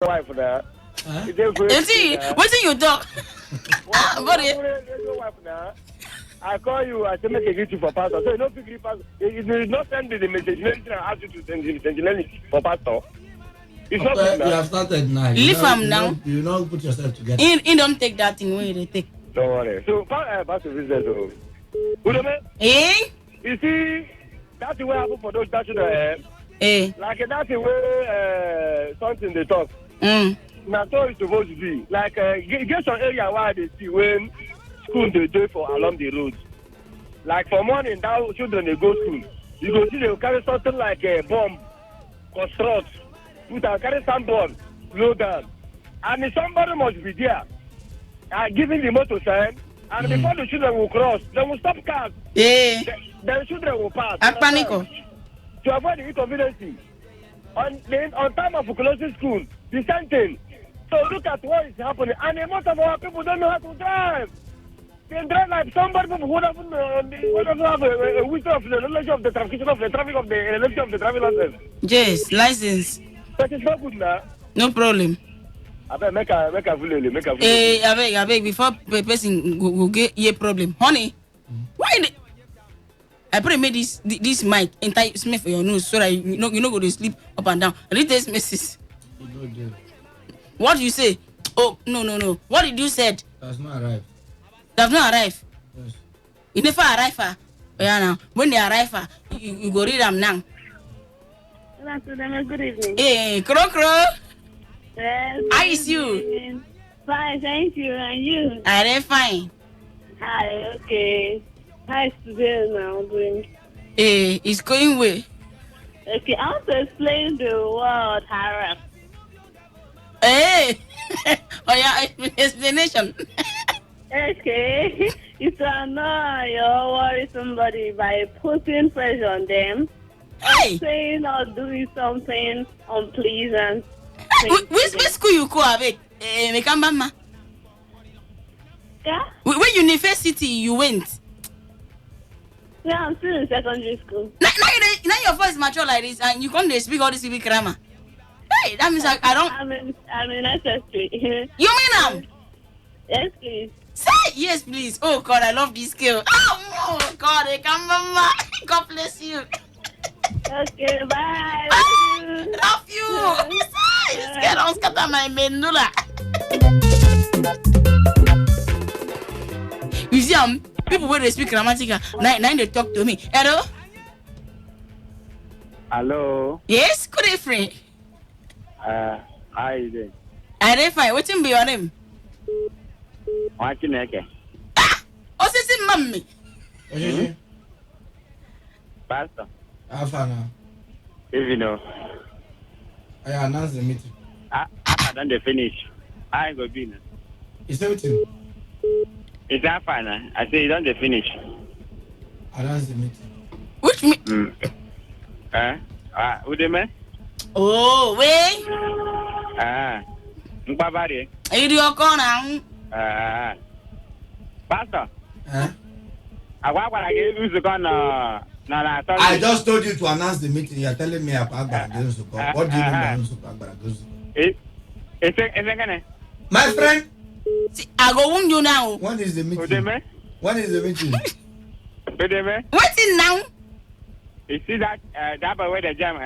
wife there. You see, what do you talk? Wife now. I call you, I say make a gift for pastor. So you don't pick pastor. You did not send the message. I ask you to send the for pastor. It's not good now. You have started now. Leave him now. You know, put yourself together. He don't take that thing away. They take. Don't worry. So back to business. You see, that's the way I happen for those that should like that's the way something they talk. Now so it's supposed to be. Like get some area where they see when school they do for along the roads. Like for morning, now children they go school. You go see they carry something like a bomb, construct, put and carry some bomb, blow down. And if somebody must be there, giving the motor sign, and before the children will cross, they will stop cars. Yeah. The children will pass. Panic. To avoid the inconvenience. On time of closing school, the same thing. So look at what is happening. And a lot of our people don't know how to drive. They drive like somebody who would have a wisdom of the knowledge of the traffic of the traffic of the knowledge of the traffic license. Yes, license. That is not good now. No problem. I bet make a I beg before the person go get a problem. Honey, why I pray make this mic entire smell for your nose so that you know go to sleep up and down. Read this message. What do you say? Oh no. What did you said? Does not arrive. Does not arrive. Yes. It never arrive. Yeah, now when they arrive, you go read them now. Good evening. Hey, Crow. Yes. How is you? Fine, thank you. And you? I'm fine. Hi, okay. How is today now doing? Hey, it's going well. Okay, I want to explain the word harass. Hey, oh yeah, explanation. Okay, it's to annoy or worry somebody by putting pressure on them, Hey, saying or doing something unpleasant. which school you go avec? Mekambama. Yeah? Which university you went? Yeah, I'm still in secondary school. Now your voice mature like this, and you come to speak all this big grammar. Hey, that means I don't. I'm in SSP. You mean Yes, please. Say yes, please. Oh God, I love this girl. Oh God, Mekambama. God bless you. Okay, bye. Love you. Say, this girl don't scatter my mendula. You see, people when they speak grammatical, now they talk to me. Hello? Hello. Yes, good evening. How are you doing? I'm fine. What's be your name? What's your name? What's his mommy? What you do? Pastor. Alpha now. If you know. I announced the meeting. After then they finish. I ain't go be now. Is everything? It's not fine. I say you don't they finish. Announced the meeting. Which me? Who they man? Oh, wait. Mbabari. You do your corner. Pastor. Huh? I gave you the no. I just told you to announce the meeting. You're telling me about Agbara to come. What do you mean by Agbara? It's My friend, See, I go wound you now. when is the Who meeting? they man? When is the meeting? Who they man? What's it now? You see that boy with the jam,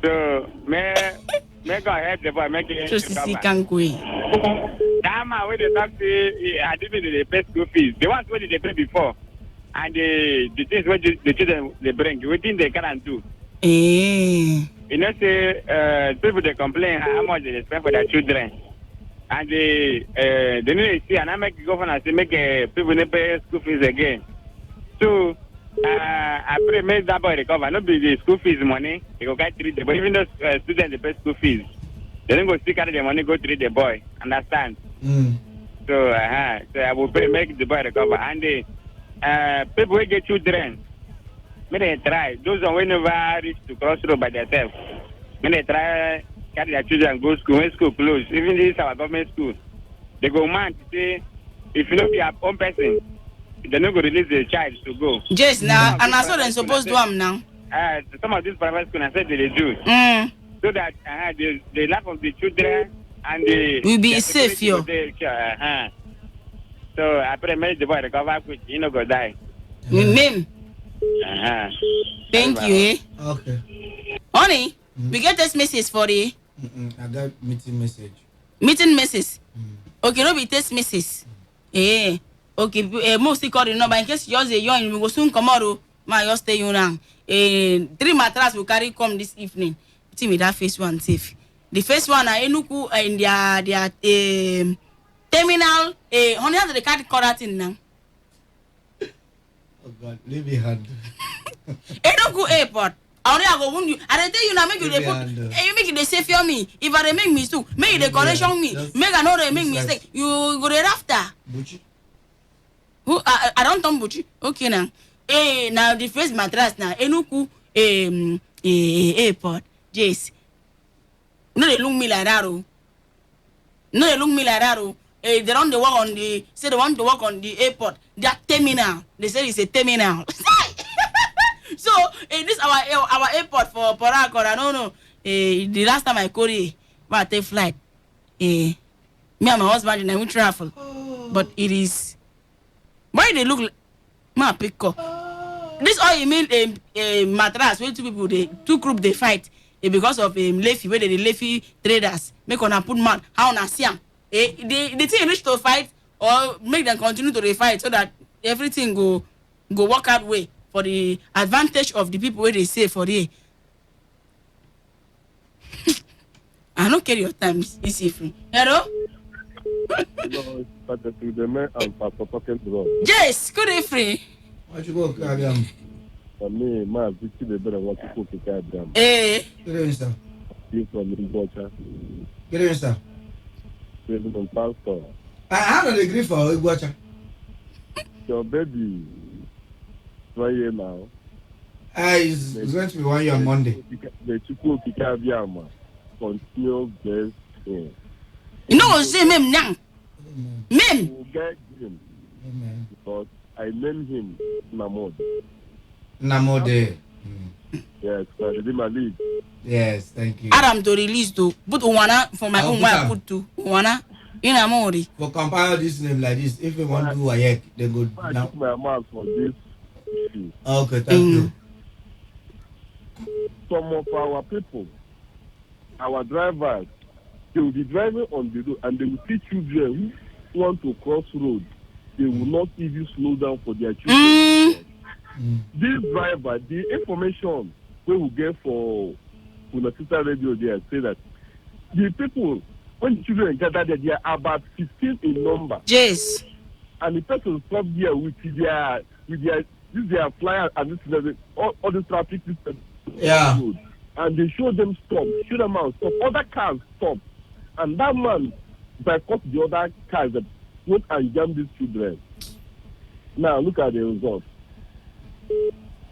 So may go ahead the boy make it. So Sisi can go. That man with the taxi, I didn't the pay school fees. The ones where they pay before, and the things where the children they bring, within they can do. Eh. You know, say people they complain how much they spend for their children, and they need to see, and I make the governor say make people they pay school fees again. So I pray make that boy recover. Not be the school fees money. They go get treat the boy. Even those students they pay school fees, they don't go still carry the money go treat the boy. Understand? So I will pray make the boy recover. And the people who get children, may they try. Those who never reach to cross road by themselves, may they try carry their children go school when school close. Even this our government school, they go man to say if you know be your own person. They're not going to release the child to go. Just now, and I saw them supposed to do them now. some of these private schools, I said they do. So that the life of the children and the will be safe, yo. So I pray make the boy recover quick, you know, go die. Mim. Thank you, eh? Okay. Honey, we get this message for you. I got meeting message. Meeting message. Okay, no be test message. Eh. Okay, mostly call the number in case yours a young, we go soon come out. Ma, you stay you now. 3 mattress will carry come this evening. See me that first one safe. The first one I enuku in their terminal. Honey, how do they call that in now? Oh God, leave me hand. Enugu airport. I only go wound you. I tell you now, make you they put. You make it they safe for me. If I make mistake, make they correction me. Make I know they make mistake. You go there after. Buchi. Who I don't turn Buchi. Okay now. Now the first mattress now. Enugu airport. Yes. No, they look me like that. No, they look me like that. They don't work on the. Say they want to work on the airport. That terminal. They say it's a terminal. So this our airport for Porakora. No. The last time I called it, but I take flight. Me and my husband and I will travel. But it is. Why they look? Ma pick up. This all you mean a mattress where two group they fight. Because of Leafy, where the Leafy traders make on a put man how on a siam. The thing reach to fight or make them continue to fight so that everything go work out way for the advantage of the people where they say for the. I don't care your time. It's free. Hello. Yes, good evening. What you go, Kabiam? For me, my victim is better want to cook a goddamn. Good evening, sir. You from the Bocha. Good evening, sir. President Pastor. I have a degree for Igwacha. Your baby, 1 year now. It's going to be 1 year on Monday. The Chuku Kikabiama continues best. You know what say mem now? Mem. We'll get him. Because I named him Namod. Namode. Yes, I did my lead. Yes, thank you. Adam to release to put one for my own wife put to one in a mori. For compile this name like this, if you want to do a yek, they go now. My mouth for this issue. Okay, thank you. Some of our people, our drivers, they will be driving on the road and they will see children who want to cross road. They will not even slow down for their children. This driver, the information we will get for Unasita Radio there say that the people, when the children gather there, they are about 15 in number. Yes. And the person stop there with their flyer and this all the traffic system. Yeah. And they show them stop, show them out, stop. Other cars stop. And that man boycott the other cars that went and jammed these children. Now look at the result.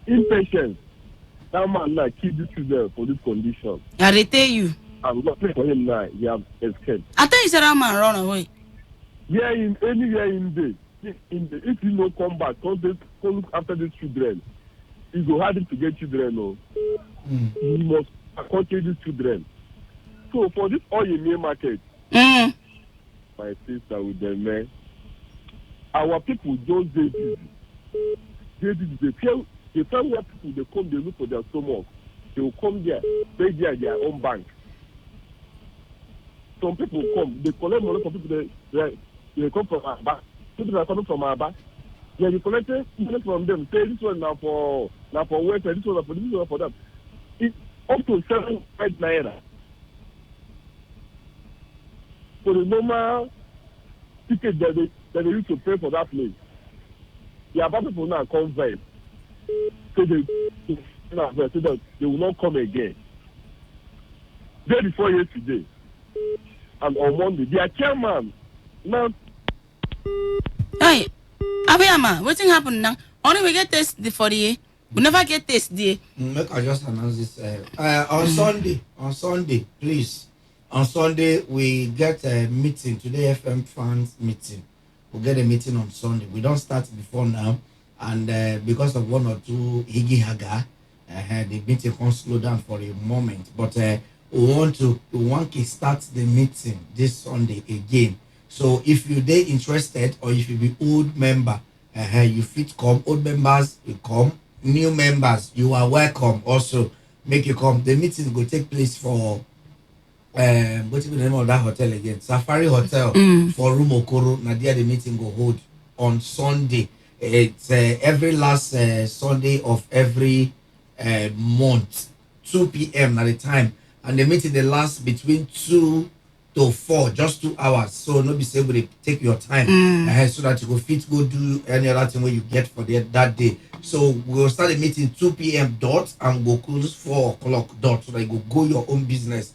Impatience. That man now keep these children for this condition. I tell you. I'm not playing for him now. He have escaped. I tell you, said that man run away. Yeah, anywhere in the if he no come back, come look after these children. It's go hard to get children. No, he must accompany these children. So for this oil meal market, my sister with them men, our people just they busy. They tell where people they come, they look for their stomach. They will come there, pay their own bank. Some people come, they collect money from people they come from our bank. People are coming from our bank. Yeah, you collect money from them. Say this one now for welfare, this one for them. It's up to 700 naira. So the normal ticket that they used to pay for that place. The about people now come back. So they will not come again. Day before yesterday, and on Monday, their chairman now. Hey, Abiyama, what's happening now? Only we get test the 48. We never get test there. Make I just announce this. On Sunday, please. On Sunday, we get a meeting, Today FM fans meeting. We'll get a meeting on Sunday. We don't start before now. And because of one or two higgy haga, The meeting can slow down for a moment, but we want to start the meeting this Sunday again. So if you dey interested or if you be old member, you fit come. Old members you come. New members you are welcome. Also make you come. The meeting will take place for what's the name of that hotel again? Safari Hotel for Room Okoro. Now there the meeting go hold on Sunday. It's every last Sunday of every month, 2 p.m. at the time, and the meeting they last between 2 to 4, just 2 hours. So no be able to take your time so that you go fit go do any other thing where you get for that day. So we'll start the meeting 2 p.m. dot and go close 4 o'clock dot, so that you go your own business.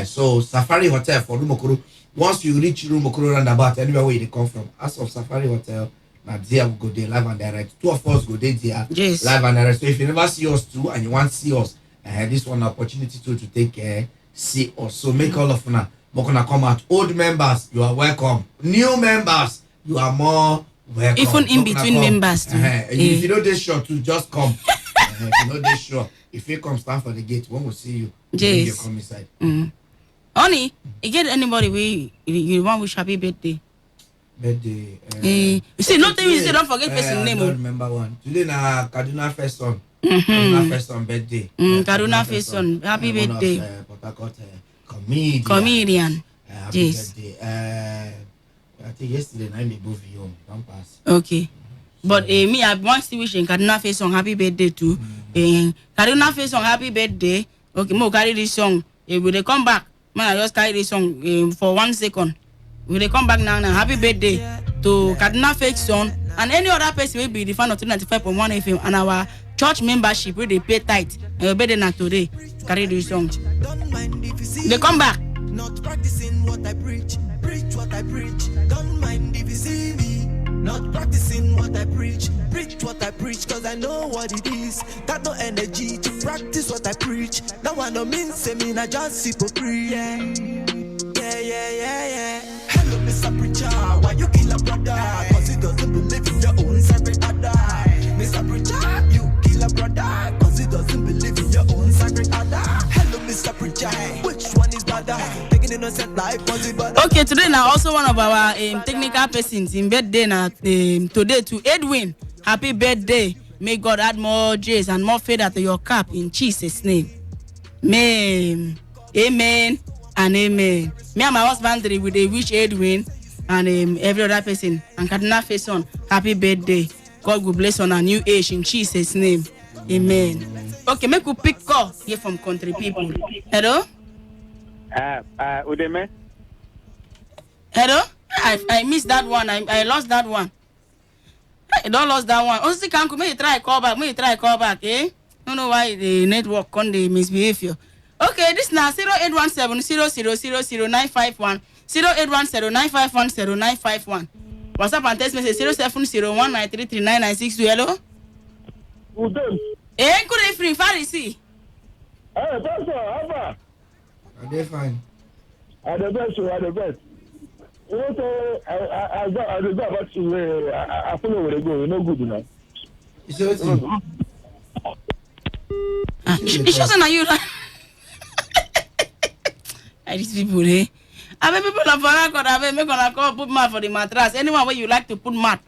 So Safari Hotel for Rumokoro. Once you reach Rumokoro roundabout, anywhere where they come from, as of Safari Hotel, now there we go there live and direct. 2 of us go there yes. Live and direct. So if you never see us too and you want to see us, this one opportunity to take see us. So make all of now. We're gonna come out. Old members, you are welcome. New members, you are more welcome. Even in between members too. If you know this sure to just come. If you know this sure, if you come stand for the gate, one will see you. Yes. You come inside. Honey, you get anybody we you want wish happy birthday? Birthday. You see, nothing you say, don't forget person name. I don't remember one. Today na Kaduna first son. Kaduna first son birthday. Kaduna first son. Happy birthday. Port Harcourt comedian. Comedian. Happy Yes. birthday. I think yesterday night me both home. Don't pass. Okay. But me, I want to wish Kaduna face song happy birthday too. Kaduna face song happy birthday. Okay, mo carry this song. Will they come back? Man, I just carry this song for 1 second. Will they come back now? Happy birthday to Kaduna face song and any other person will be the fan of 95.1 FM and our church membership where they pay tithe. And your birthday now today. Carry this song. They come back. Not practicing what I preach what I preach. Don't mind if you see me. Not practicing what I preach what I preach, cause I know what it is. Got no energy to practice what I preach. That one no mean say me na just hypocrite. Yeah. Hello, Mr. Preacher, why you kill a brother? Cause he doesn't believe in your own sacred order. Mr. Preacher, you kill a brother cause he doesn't believe in your own sacred order. Hello, Mr. Preacher, which one is better? Taking innocent life, okay, today now also one of our technical persons in birthday now today to Edwin. Happy birthday. May God add more J's and more feather to your cap in Jesus' name. Amen. Amen and amen. Me and my husband with a wish Edwin and every other person and Kaduna face on happy birthday. God will bless on a new age in Jesus' name. Amen. Okay, make you pick call here from country people. Hello? Udeme? Hello? I missed that one. I lost that one. I don't lost that one. Also, can you try call back? Eh? Don't know why the network can they misbehave you. Okay, this now 0817-0000951 0810-951-0951. WhatsApp and text message 0701933996. Hello? Udem. Good evening, Pharisi. Hey, Pastor, how far? Are they fine? Are the best, are the best. You know, so I go about to I follow where they go. You know, good enough. It's your team. It's just not you. These people, eh? I mean, people are for I make gonna call put mat for the mattress. Anyone where you like to put mat.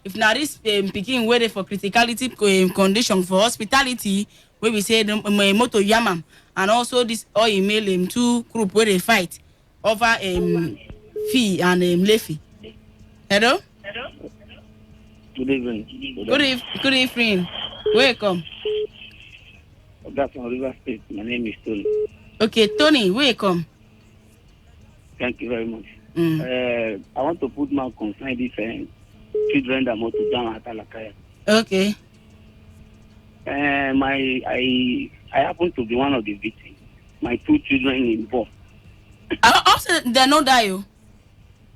If not this picking waiting for criticality condition for hospitality, where we say moto yamam, and also this or email him two group where they fight over fee and levy. Hello? Good evening. Good evening. Welcome. That's from River State. My name is Tony. Okay, Tony, welcome. Thank you very much. I want to put my concern this children that want to down at Alakaya. Okay. I happen to be one of the victims. My 2 children involved. Also, they no die.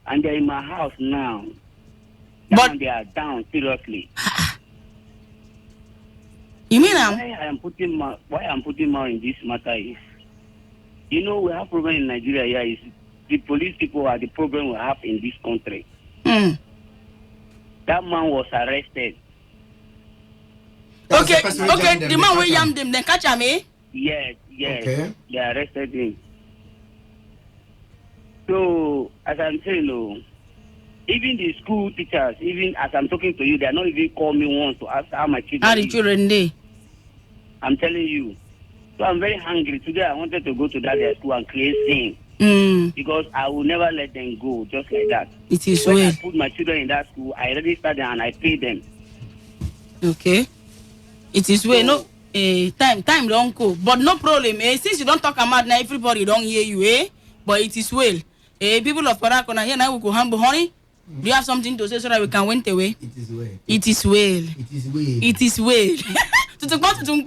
And they're in my house now. But they are down seriously. You mean why I'm putting more in this matter is, you know, we have problem in Nigeria here is the police people are the problem we have in this country. That man was arrested. Okay, the man will yam them, then catch him, eh? Yes. Okay. They arrested him. So, as I'm saying, even the school teachers, even as I'm talking to you, they are not even calling me once to ask how my children How the children day? I'm telling you. So I'm very hungry. Today I wanted to go to that school and create scene. Because I will never let them go just like that. It is when well. I put my children in that school, I registered them and I pay them. Okay. It is well. No, time don't go. But no problem. Since you don't talk about now, everybody don't hear you, eh? But it is well. People of Parakona here now we go humble honey. Do you have something to say so that we can went away? It is well. It is well. It is well. It is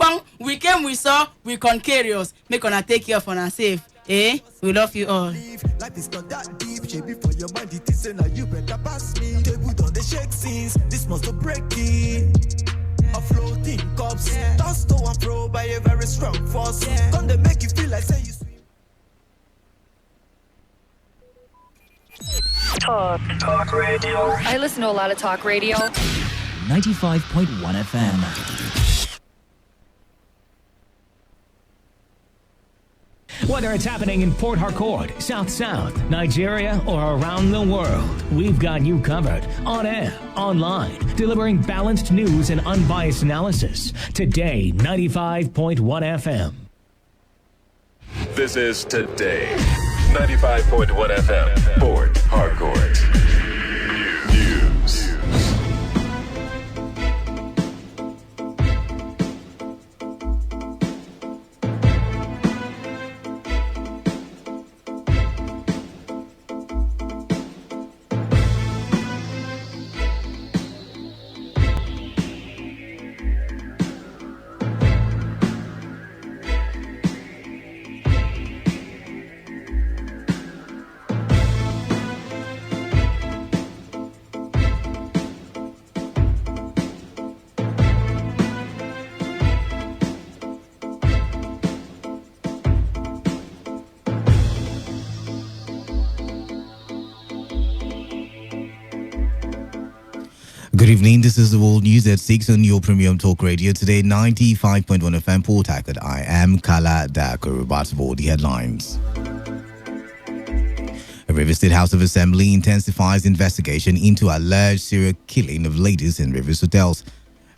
well. We came, we saw, we concurious. Make on take care of on safe. Eh? We love you all. Life is not that deep, shape for your mind. It is now you better pass me. Table on the shake scenes. This must be breaking. A floating cups. Tossed to and fro by a very strong force. Come they make you feel like say you swim. Talk radio. I listen to a lot of talk radio. 95.1 FM. Whether it's happening in Port Harcourt, South, Nigeria, or around the world, we've got you covered. On air, online, delivering balanced news and unbiased analysis. Today, 95.1 FM. This is Today, 95.1 FM, Port Harcourt. News. Good evening, this is the World News at 6 on your Premium Talk Radio. Today, 95.1 FM, Port Harcourt. I am Kala Dakur, about all the headlines. A River State House of Assembly intensifies investigation into alleged serial killing of ladies in Rivers hotels.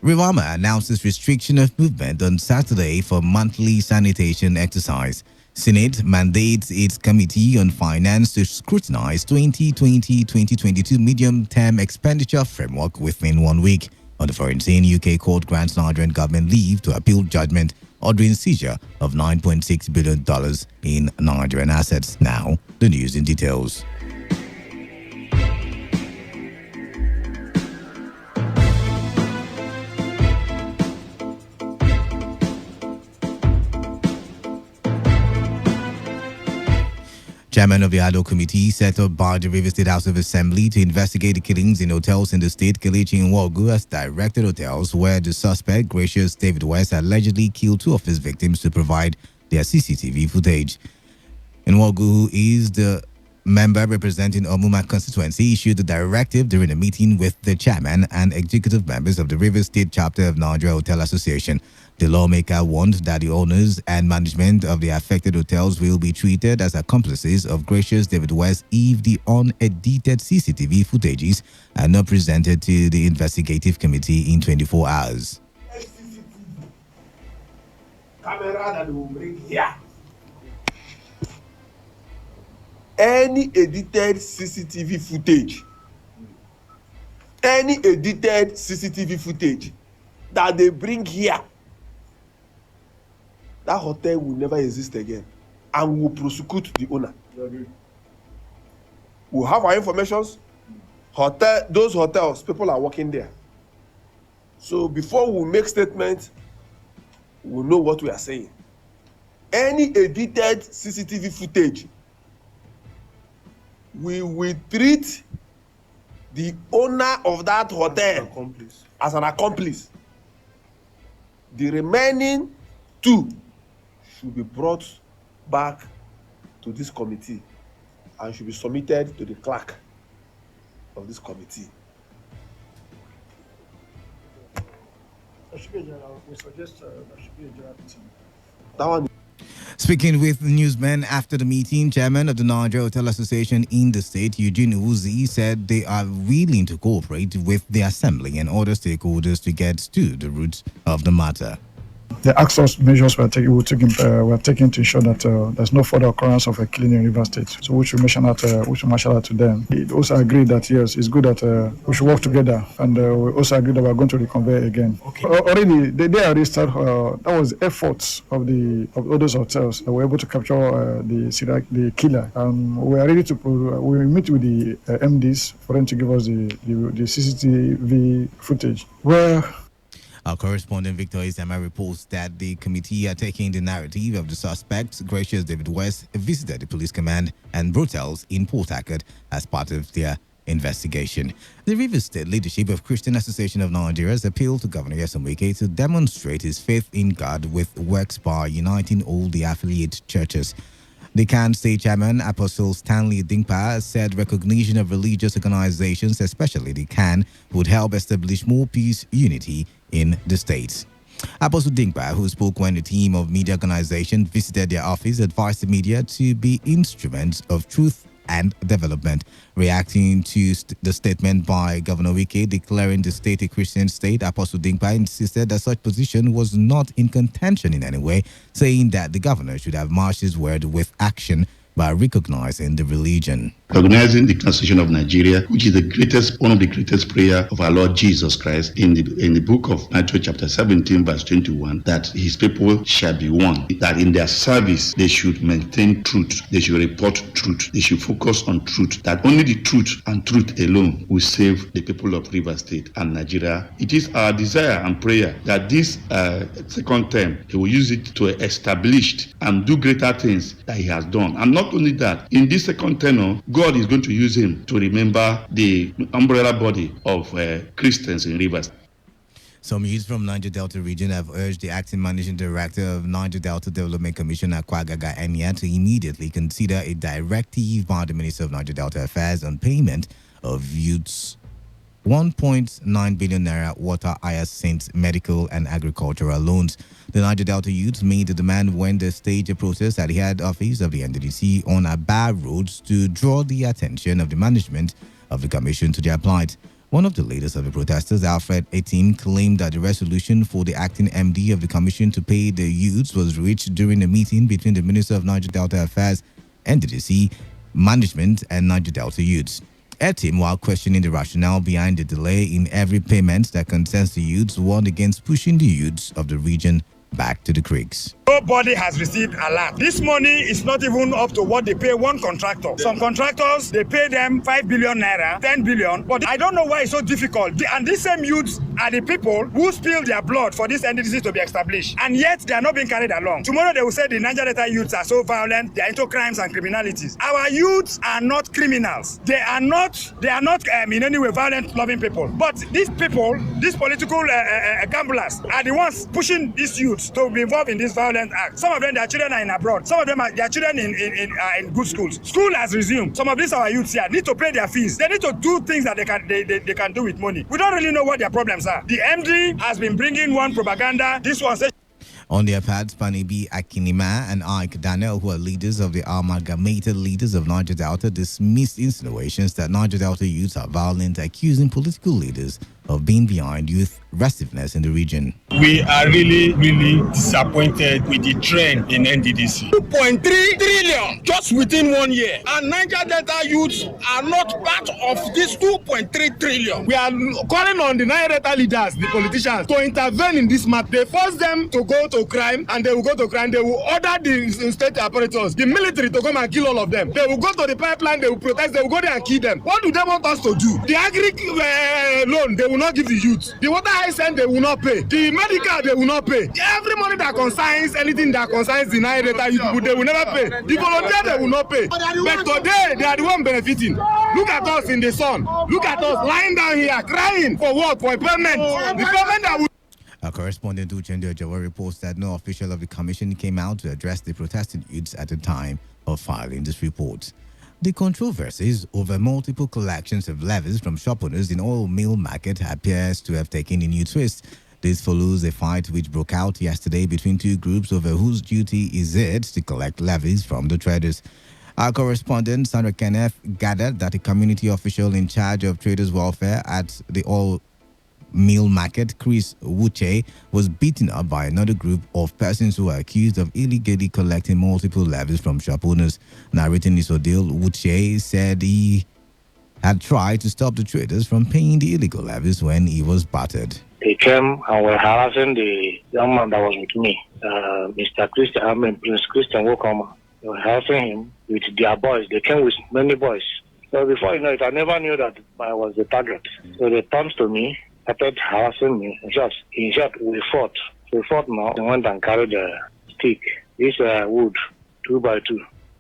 Rivama announces restriction of movement on Saturday for monthly sanitation exercise. Senate mandates its Committee on Finance to scrutinize 2020-2022 medium-term expenditure framework within 1 week. On the foreign scene, UK court grants Nigerian government leave to appeal judgment ordering seizure of $9.6 billion in Nigerian assets. Now, the news in details. Chairman of the ad hoc committee set up by the River State House of Assembly to investigate the killings in hotels in the state, Kelechi Nwogu, has directed hotels where the suspect, Gracious David West, allegedly killed two of his victims to provide their CCTV footage. Nwogu, who is the member representing Omuma constituency, issued the directive during a meeting with the chairman and executive members of the River State chapter of Nigeria Hotel Association. The lawmaker warned that the owners and management of the affected hotels will be treated as accomplices of Gracious David West if the unedited CCTV footages are not presented to the investigative committee in 24 hours. Camera that will bring here. Any edited CCTV footage that they bring here, that hotel will never exist again, and we will prosecute the owner. We'll have our informations. Those hotels, people are working there. So before we make statements, we'll know what we are saying. Any edited CCTV footage, we will treat the owner of that hotel as an accomplice. The remaining two should be brought back to this committee and should be submitted to the clerk of this committee. There should be a general. We suggest there should be a general meeting. That one. Speaking with newsmen after the meeting, chairman of the Nigeria Hotel Association in the state, Eugene Uzi, said they are willing to cooperate with the assembly and other stakeholders to get to the root of the matter. The access measures we're taking to ensure that there's no further occurrence of a killing in River State. So we should marshal out to them. We also agree that yes, it's good that we should work together, and we also agree that we're going to reconvey again. Okay. Already, they already started. That was efforts of all those hotels that were able to capture the killer. We are ready to. We meet with the MDs for them to give us the CCTV footage. Our correspondent Victor Isama reports that the committee are taking the narrative of the suspects. Gracious David West visited the police command and brutals in Port Harcourt as part of their investigation. The Rivers State leadership of Christian Association of Nigeria has appealed to Governor Nyesom Wike to demonstrate his faith in God with works by uniting all the affiliate churches. The CAN State Chairman, Apostle Stanley Dinkpa, said recognition of religious organizations, especially the CAN, would help establish more peace, unity in the state. Apostle Dinkpa, who spoke when a team of media organizations visited their office, advised the media to be instruments of truth and development. Reacting to the statement by Governor Wike declaring the state a Christian state, Apostle Dinkpa insisted that such position was not in contention in any way, saying that the governor should have matched his word with action by recognizing the religion. Recognizing the Constitution of Nigeria, which is one of the greatest prayer of our Lord Jesus Christ in the book of Matthew chapter 17 verse 21, that his people shall be one, that in their service they should maintain truth, they should report truth, they should focus on truth, that only the truth and truth alone will save the people of Rivers State and Nigeria. It is our desire and prayer that this second term, he will use it to establish and do greater things that he has done. And not only that, in this second tenure, God is going to use him to remember the umbrella body of Christians in Rivers. Some youths from Niger Delta region have urged the acting managing director of Niger Delta Development Commission, Akwagaga Enya, to immediately consider a directive by the Minister of Niger Delta Affairs on payment of youths 1.9 billion naira water, hyacinth, medical and agricultural loans. The Niger Delta youths made the demand when they staged a protest at the head office of the NDDC on Aba roads to draw the attention of the management of the commission to their plight. One of the leaders of the protesters, Alfred Etim, claimed that the resolution for the acting MD of the commission to pay the youths was reached during a meeting between the Minister of Niger Delta Affairs, NDDC, management and Niger Delta youths. Etim, while questioning the rationale behind the delay in every payment that concerns the youths, warned against pushing the youths of the region back to the creeks. Nobody has received a lot. This money is not even up to what they pay one contractor. Some contractors, they pay them 5 billion naira, 10 billion. But I don't know why it's so difficult. And these same youths are the people who spill their blood for this NDDC to be established. And yet they are not being carried along. Tomorrow they will say the Niger Delta youths are so violent, they are into crimes and criminalities. Our youths are not criminals. They are not in any way violent, loving people. But these people, these political gamblers, are the ones pushing these youths to be involved in this violent act. Some of them, their children are in abroad. Some of them, their children in good schools. School has resumed. Some of these our youths here need to pay their fees. They need to do things that they can do with money. We don't really know what their problems are. The MD has been bringing one propaganda. This one says. On their part, Panibi Akinima and Ike Daniel, who are leaders of the amalgamated leaders of Niger Delta, dismissed insinuations that Niger Delta youths are violent, accusing political leaders of being behind youth restiveness in the region. We are really, really disappointed with the trend in NDDC. 2.3 trillion just within 1 year. And Niger Delta youths are not part of this 2.3 trillion. We are calling on the Niger Delta leaders, the politicians, to intervene in this matter. They force them to go to crime, and they will go to crime. They will order the state apparatus, the military, to come and kill all of them. They will go to the pipeline, they will protest, they will go there and kill them. What do they want us to do? The agri loan, they will not give the youth. The water license, they will not pay. The medical, they will not pay. Every money that concerns anything that concerns the Niger Delta youth people, they will never pay. The volunteer, they will not pay. But today, they are the one benefiting. Look at us in the sun. Look at us lying down here, crying for what? For a payment. The payment that will. Our correspondent Uchendu Ojawa reports that no official of the commission came out to address the protesting youths at the time of filing this report. The controversies over multiple collections of levies from shop owners in oil mill market appears to have taken a new twist. This follows a fight which broke out yesterday between two groups over whose duty is it to collect levies from the traders. Our correspondent, Sandra Kenneth, gathered that a community official in charge of traders' welfare at the all-meal market, Chris Wuche, was beaten up by another group of persons who are accused of illegally collecting multiple levies from shop owners. Narrating this ordeal, Wuche said he had tried to stop the traders from paying the illegal levies when he was battered. They came and were harassing the young man that was with me, Prince Christian Wokoma. They were harassing him with their boys. They came with many boys. So before you know it, I never knew that I was the target. So they turned to me, started harassing me. In short, we fought. We fought now. They went and carried a stick, this wood, 2x2,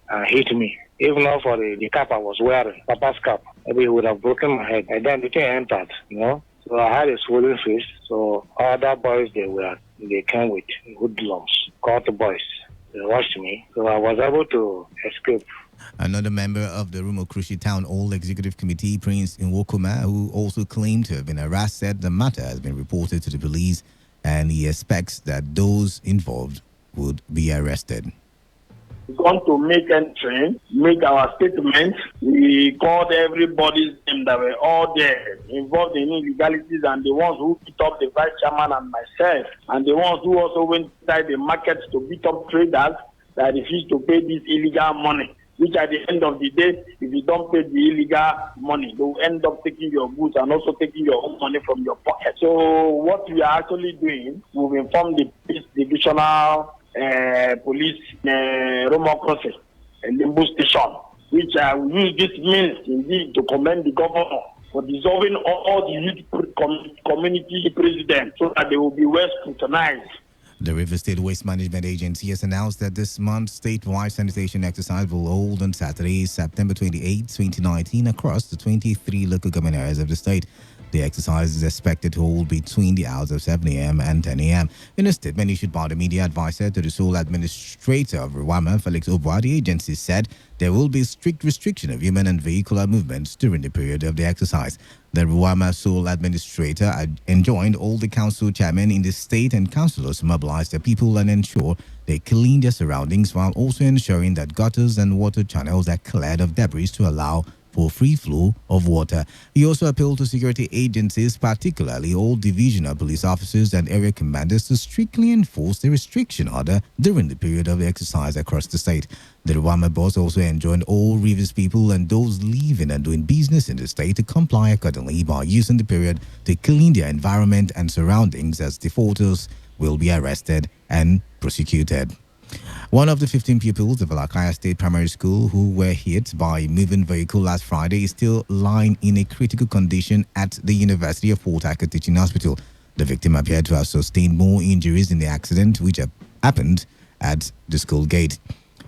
and hit me. Even now for the cap I was wearing, Papa's cap, maybe it would have broken my head. And then the thing entered, So I had a swollen face. So other boys, they came with hoodlums, caught the boys. They watched me, so I was able to escape. Another member of the Rumokrushi Town All Executive Committee, Prince Nwokoma, who also claimed to have been harassed, said the matter has been reported to the police and he expects that those involved would be arrested. We want to make entry, make our statement. We called everybody's name that were all there involved in illegalities, and the ones who beat up the vice chairman and myself, and the ones who also went inside the market to beat up traders that refused to pay this illegal money, which at the end of the day, if you don't pay the illegal money, they will end up taking your goods and also taking your own money from your pocket. So what we are actually doing, we've informed the police divisional police Roman Crossing and Limbo Station, which will use this means indeed to commend the governor for dissolving all the youth community presidents so that they will be well scrutinized. The River State Waste Management Agency has announced that this month's statewide sanitation exercise will hold on Saturday, September 28, 2019, across the 23 local government areas of the state. The exercise is expected to hold between the hours of 7 a.m. and 10 a.m. In a statement issued by the media advisor to the sole administrator of Ruwama, Felix Obwa, the agency said there will be strict restriction of human and vehicular movements during the period of the exercise. The Ruwama sole administrator enjoined all the council chairmen in the state and councillors to mobilize their people and ensure they clean their surroundings while also ensuring that gutters and water channels are cleared of debris to allow for free flow of water. He also appealed to security agencies, particularly all divisional police officers and area commanders, to strictly enforce the restriction order during the period of the exercise across the state. The Ruwama boss also enjoined all Rivers people and those living and doing business in the state to comply accordingly by using the period to clean their environment and surroundings, as defaulters will be arrested and prosecuted. One of the 15 pupils of Alakaya State Primary School who were hit by a moving vehicle last Friday is still lying in a critical condition at the University of Port Harcourt Teaching Hospital. The victim appeared to have sustained more injuries in the accident, which happened at the school gate.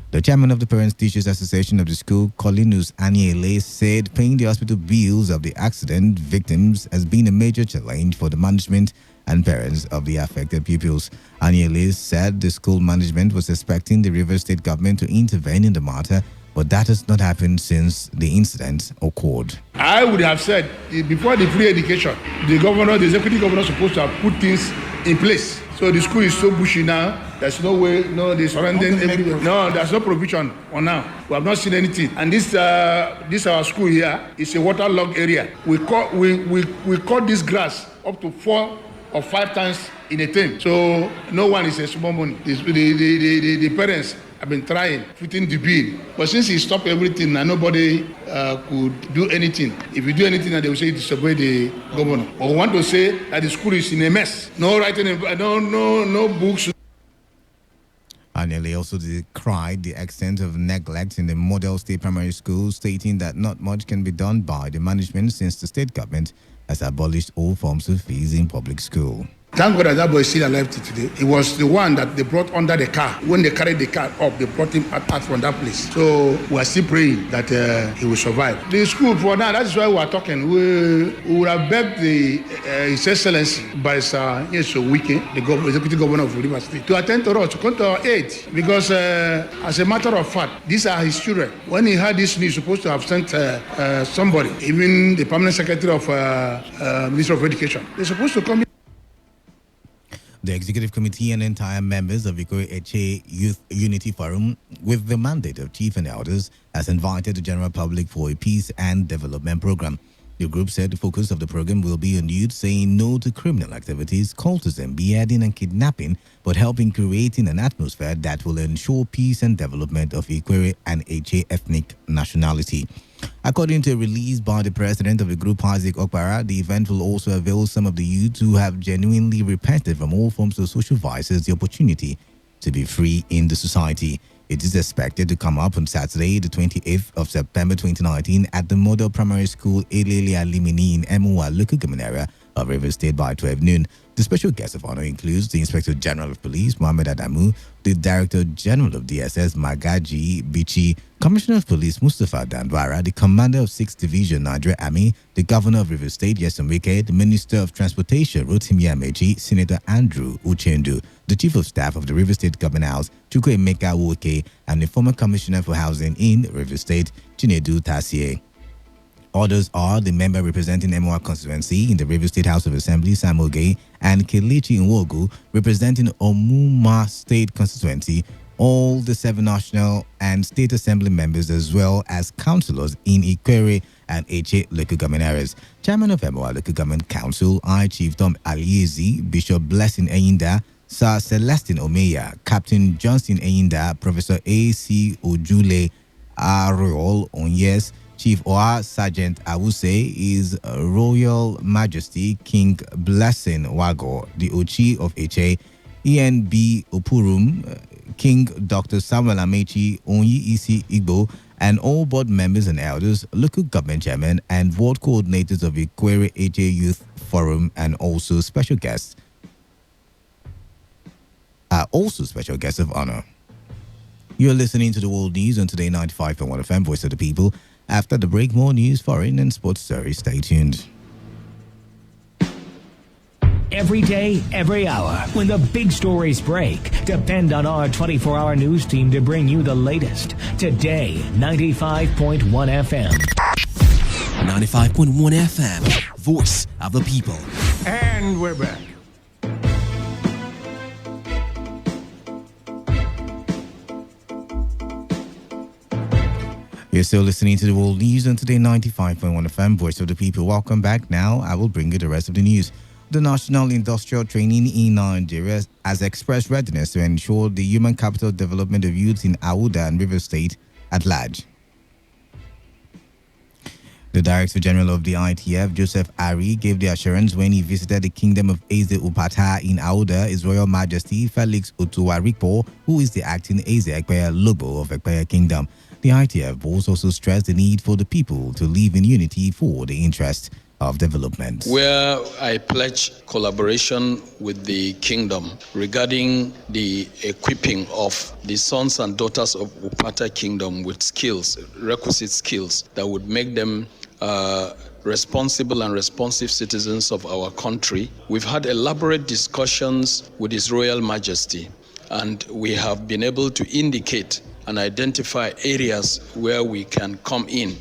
The chairman of the Parents Teachers Association of the school, Colinus Aniele, said paying the hospital bills of the accident victims has been a major challenge for the management and parents of the affected pupils. Aniele said the school management was expecting the Rivers State government to intervene in the matter, but that has not happened since the incident occurred. I would have said before the free education, the executive governor, is supposed to have put things in place. So the school is so bushy now. There's no way, the surrounding. No, there's no provision for now. We have not seen anything. And this our school here is a waterlogged area. We cut this grass up to 4 or 5 times in a term. So no one is a small money. The parents have been trying, footing the bill. But since he stopped everything and nobody could do anything, if you do anything, they will say disobey the governor. But we want to say that the school is in a mess. No writing, no books. Anele also decried the extent of neglect in the model state primary school, stating that not much can be done by the management since the state government has abolished all forms of fees in public school. Thank God that boy is still alive today. He was the one that they brought under the car. When they carried the car up, they brought him out from that place. So we are still praying that he will survive. The school, for now, that's why we are talking. We would have begged His Excellency, Barrister Wike, the executive governor of Rivers State, to attend to us, to come to our aid. Because as a matter of fact, these are his children. When he had this news, he's supposed to have sent somebody, even the permanent secretary of Ministry of Education. They're supposed to come. The Executive Committee and entire members of Ikore Eche Youth Unity Forum, with the mandate of Chief and Elders, has invited the general public for a peace and development program. The group said the focus of the program will be on youth saying no to criminal activities, cultism, beheading and kidnapping, but helping creating an atmosphere that will ensure peace and development of Ikore and Eche ethnic nationality. According to a release by the president of the group, Isaac Okpara, the event will also avail some of the youth who have genuinely repented from all forms of social vices the opportunity to be free in the society. It is expected to come up on Saturday, the 28th of September 2019 at the Model Primary School Elelia Limini in Emua, local government area of Rivers State by 12 noon. The special guest of honor includes the Inspector General of Police, Mohammed Adamu, the Director General of DSS, Magaji Bichi, Commissioner of Police, Mustafa Dandwara, the Commander of 6th Division, Nigeria Army, the Governor of Rivers State, Yesom Wike, the Minister of Transportation, Rotimi Amechi, Senator Andrew Uchendu, the Chief of Staff of the Rivers State Government House, Chukwuemeka Woke, and the former Commissioner for Housing in Rivers State, Chinedu Tasie. Others are the member representing Emua constituency in the River State House of Assembly, Samuel Gay, and Kelechi Nwogu representing Omuma State constituency, all the 7 national and state assembly members, as well as councillors in Ikere and Eche local government areas. Chairman of Emua Local Government Council, I Chief Tom Aliezi, Bishop Blessing Eyinda, Sir Celestine Omeya, Captain Johnson Eyinda, Professor A.C. Ojule Ariol Onyes, Chief Oa Sergeant Awuse, is Royal Majesty King Blessing Wago, the Ochi of Eche, ENB Opurum, King Dr. Samuel Amechi, Onyi Isi Igbo, and all board members and elders, local government chairmen, and ward coordinators of Ikore Eche Youth Forum, and also special guests. Special guests of honor. You're listening to the World News on Today 95.1 FM, Voice of the People. After the break, more news, foreign and sports stories. Stay tuned. Every day, every hour, when the big stories break, depend on our 24-hour news team to bring you the latest. Today, 95.1 FM. 95.1 FM, Voice of the People. And we're back. You're still listening to the World News on Today 95.1 FM, Voice of the People. Welcome back. Now, I will bring you the rest of the news. The National Industrial Training in Nigeria has expressed readiness to ensure the human capital development of youth in Awuda and River State at large. The Director General of the ITF, Joseph Ari, gave the assurance when he visited the Kingdom of Eze Upata in Awuda, His Royal Majesty Felix Otuwarikpo, who is the acting Eze Ekpeye Lobo of Ekpeye Kingdom. The ITF boss also stressed the need for the people to live in unity for the interest of development. Where I pledge collaboration with the kingdom regarding the equipping of the sons and daughters of Upata Kingdom with skills, requisite skills that would make them responsible and responsive citizens of our country. We've had elaborate discussions with His Royal Majesty, and we have been able to indicate and identify areas where we can come in.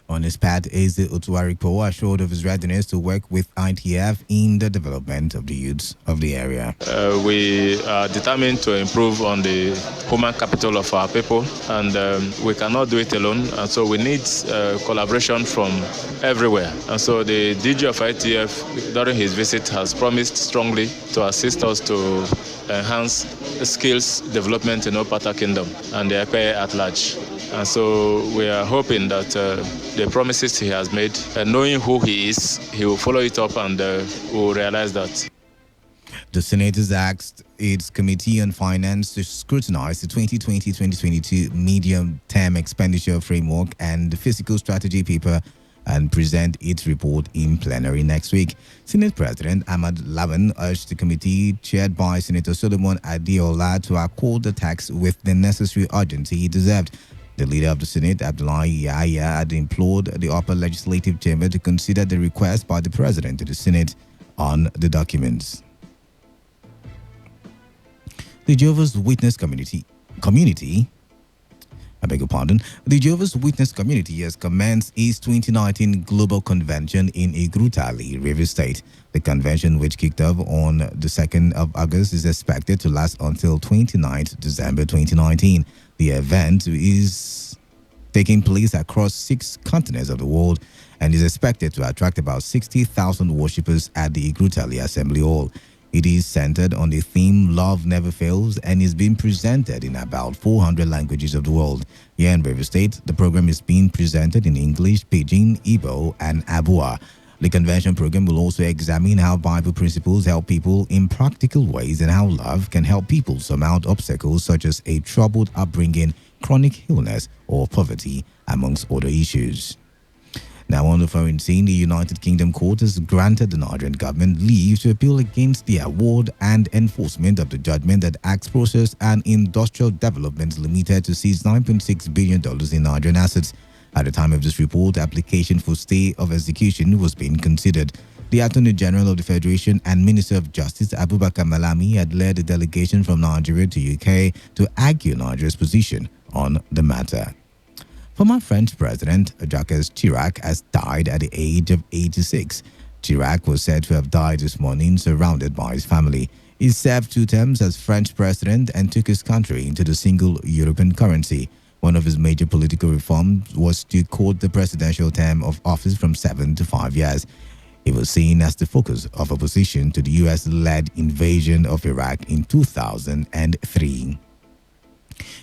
On his part, Eze Otuwarikpo assured of his readiness to work with ITF in the development of the youths of the area. We are determined to improve on the human capital of our people, and we cannot do it alone, and so we need collaboration from everywhere. And so the DG of ITF, during his visit, has promised strongly to assist us to enhance skills development in Upata Kingdom and the Ekpeye at large. And so we are hoping that the promises he has made, knowing who he is, he will follow it up and will realize that. The Senate has asked its Committee on Finance to scrutinize the 2020-2022 medium-term expenditure framework and the fiscal strategy paper and present its report in plenary next week. Senate President Ahmad Lawan urged the committee, chaired by Senator Solomon Adeola, to accord the tax with the necessary urgency it deserved. The leader of the Senate, Abdullahi Yahya, had implored the upper legislative chamber to consider the request by the President to the Senate on the documents. The Jehovah's Witness community I beg your pardon. The Jehovah's Witness community has commenced its 2019 Global Convention in Igrutali, River State. The convention, which kicked off on the 2nd of August, is expected to last until 29th December 2019. The event is taking place across 6 continents of the world and is expected to attract about 60,000 worshippers at the Igrutali Assembly Hall. It is centered on the theme Love Never Fails and is being presented in about 400 languages of the world. Here in River State, the program is being presented in English, Pidgin, Igbo, and Abua. The convention program will also examine how Bible principles help people in practical ways and how love can help people surmount obstacles such as a troubled upbringing, chronic illness, or poverty, amongst other issues. Now, on the foreign scene, the United Kingdom court has granted the Nigerian government leave to appeal against the award and enforcement of the judgment that Axe Process and Industrial Development Limited to seize $9.6 billion in Nigerian assets. At the time of this report, application for stay of execution was being considered. The Attorney General of the Federation and Minister of Justice, Abubakar Malami, had led a delegation from Nigeria to UK to argue Nigeria's position on the matter. Former French President Jacques Chirac has died at the age of 86. Chirac was said to have died this morning surrounded by his family. He served 2 terms as French president and took his country into the single European currency. One of his major political reforms was to cut the presidential term of office from 7 to 5 years. It was seen as the focus of opposition to the US-led invasion of Iraq in 2003.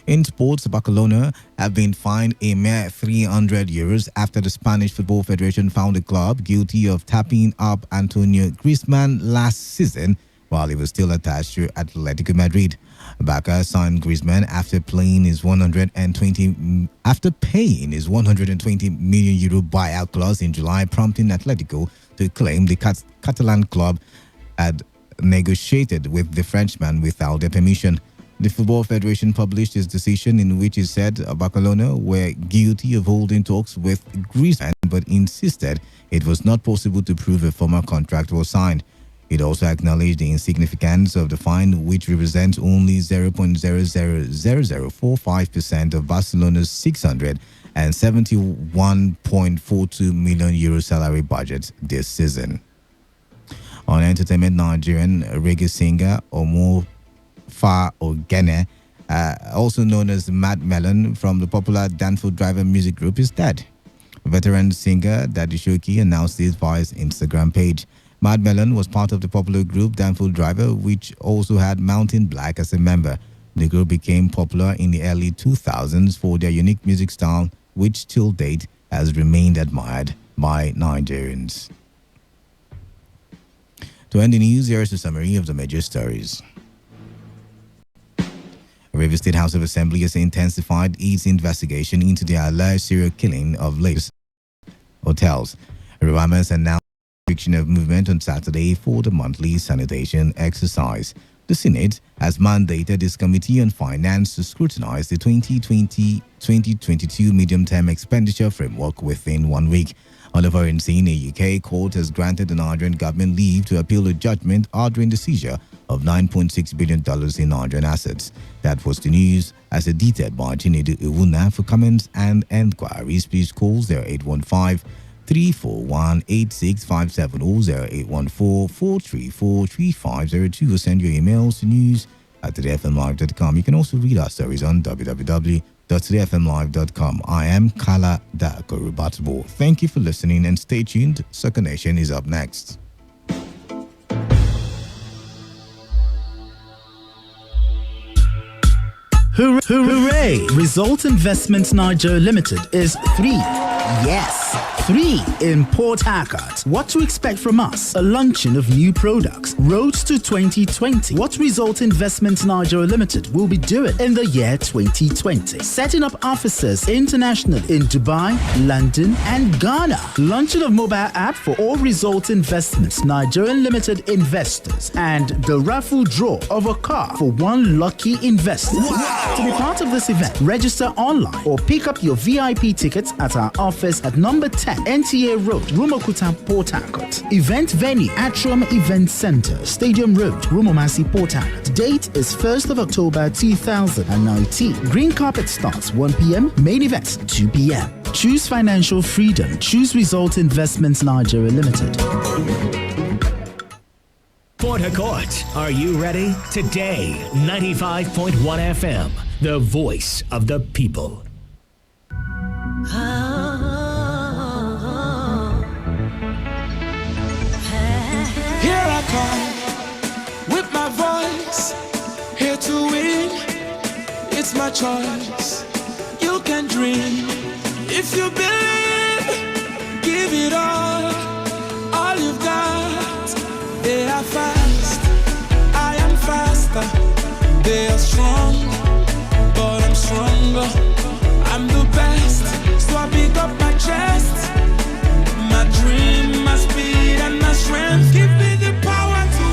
In sports, Barcelona have been fined a mere €300 after the Spanish Football Federation found the club guilty of tapping up Antonio Griezmann last season while he was still attached to Atletico Madrid. Barca signed Griezmann after paying his €120 million buyout clause in July, prompting Atletico to claim the Catalan club had negotiated with the Frenchman without their permission. The Football Federation published its decision in which it said Barcelona were guilty of holding talks with Griezmann but insisted it was not possible to prove a former contract was signed. It also acknowledged the insignificance of the fine, which represents only 0.000045% of Barcelona's €671.42 million salary budget this season. On entertainment, Nigerian reggae singer Omofa Ogene, also known as Mad Melon from the popular Danfo Driver music group, is dead. Veteran singer Daddy Shoki announced this via his Instagram page. Mad Melon was part of the popular group Danfo Driver, which also had Mountain Black as a member. The group became popular in the early 2000s for their unique music style, which till date has remained admired by Nigerians. To end the news, here is a summary of the major stories. River State House of Assembly has intensified its investigation into the alleged serial killing of Lagos hotels. Rivers announced restriction of movement on Saturday for the monthly sanitation exercise. The Senate has mandated its Committee on Finance to scrutinize the 2020-2022 medium-term expenditure framework within 1 week. On the foreign scene, a UK court has granted the Nigerian government leave to appeal a judgment ordering the seizure of $9.6 billion in Nigerian assets. That was the news as edited by Chinedu Iwuna. For comments and enquiries, please call 0815-341-8657 or 0814-434-3502 or send your emails to news@todayfmlive.com. You can also read our stories on www.todayfmlive.com. I am Kala Dakorubatbo. Thank you for listening and stay tuned. Sucker Nation is up next. Hooray! Result Investments Nigeria Limited is 3. Yes, 3 in Port Harcourt. What to expect from us? A launching of new products. Roads to 2020. What Result Investments Nigeria Limited will be doing in the year 2020? Setting up offices internationally in Dubai, London, and Ghana. Launching of mobile app for all Result Investments Nigeria Limited investors. And the raffle draw of a car for one lucky investor. Wow. To be part of this event, register online or pick up your VIP tickets at our office office at number 10 NTA Road, Rumokuta, Port Harcourt. Event venue, Atrium Event Center, Stadium Road, Rumomasi, Port Harcourt. Date is 1st of October 2019. Green carpet starts 1 p.m. Main event 2 p.m. Choose financial freedom. Choose Result Investments Nigeria Limited. Port Harcourt, are you ready? Today, 95.1 FM, the voice of the people. Here I come with my voice, here to win. It's my choice. You can dream if you believe. Give it all you've got. They are fast, I am faster. They are strong, but I'm stronger. I'm the best, so I pick up my chest. My dream, my speed, and my strength. Give me the power to.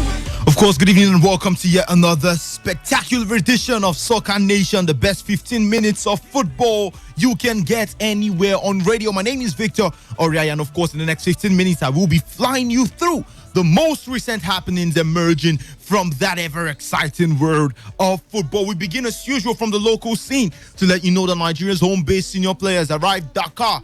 Of course, good evening and welcome to yet another spectacular edition of Soccer Nation, the best 15 minutes of football you can get anywhere on radio. My name is Victor Oriaya, and of course, in the next 15 minutes, I will be flying you through the most recent happenings emerging from that ever-exciting world of football. We begin as usual from the local scene to let you know that Nigeria's home-based senior players arrived Dakar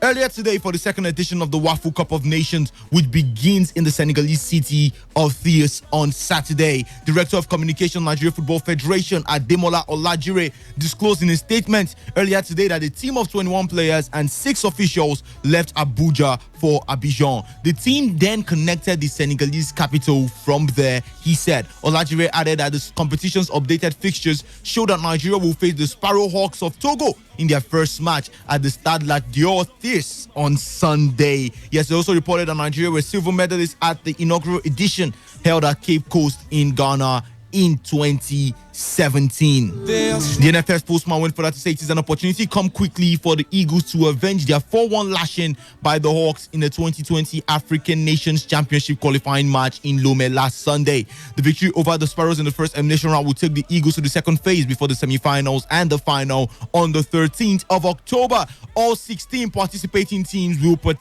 earlier today for the second edition of the Wafu Cup of Nations, which begins in the Senegalese city of Thiès on Saturday. Director of Communication, Nigeria Football Federation, Ademola Olajire, disclosed in a statement earlier today that a team of 21 players and 6 officials left Abuja for Abidjan. The team then connected the Senegalese capital from there, he said. Olajire added that the competition's updated fixtures show that Nigeria will face the Sparrow Hawks of Togo in their first match at the Stade Lat Dior Thiès on Sunday. Yes, they also reported that Nigeria were silver medalists at the inaugural edition held at Cape Coast in Ghana in 2017. The NFF spokesman went further to say it is an opportunity come quickly for the Eagles to avenge their 4-1 lashing by the Hawks in the 2020 African Nations Championship qualifying match in Lomé last Sunday. The victory over the Sparrows in the first elimination round will take the Eagles to the second phase before the semi-finals and the final on the 13th of October. All 16 participating teams will participate